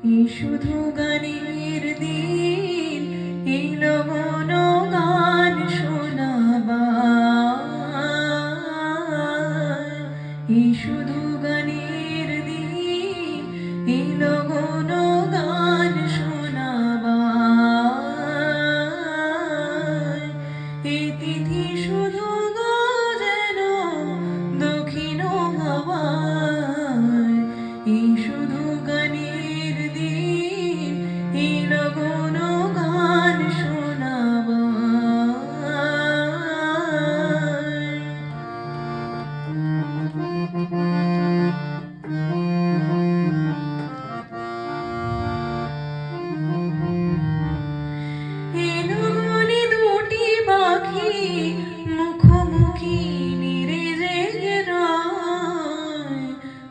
এই শুধু গানের দিন, এই লগন গান শোনাবার। এই শুধু গানের দিন, এই লগন গান শোনাবার। এই তিথি শুধু গো যেন দক্ষিণ হাওয়ায়। এই শুধু গানের দিন, এই লগন গান শোনাবার। এই লগনে দুটি পাখি মুখোমুখি নিরে জেগে রয়,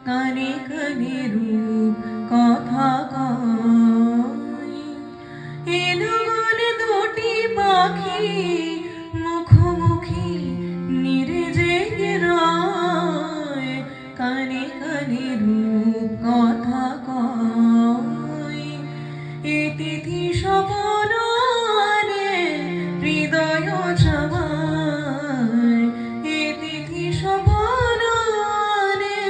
কানে কানে রূপ কথা কয়। এই লগনে দুটি পাখি মুখোমুখি নিরে জেগে রয়, কানে কানে রূপ কথা কয়। এ তিথি স্বপন আনে হৃদয় ছাওয়ায়। এ তিথি স্বপন আনে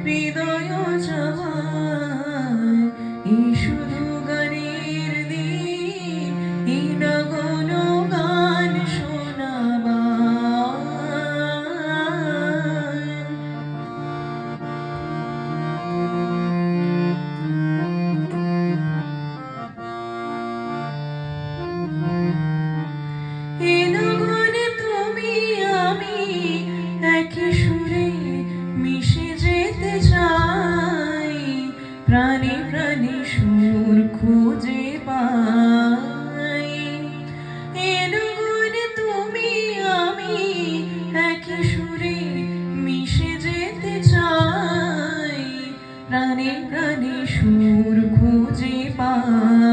হৃদয় ছাওয়ায়। এই শুধু গানের দিন, এই লগন গান শোনাবার। এই লগনে তুমি আমি একই সুরে মিশে যেতে চাই, প্রাণে প্রাণে সুর খুঁজে পাই। এই লগনে তুমি আমি একই সুরে মিশে যেতে চাই, প্রাণে প্রাণে সুর খুঁজে পাই।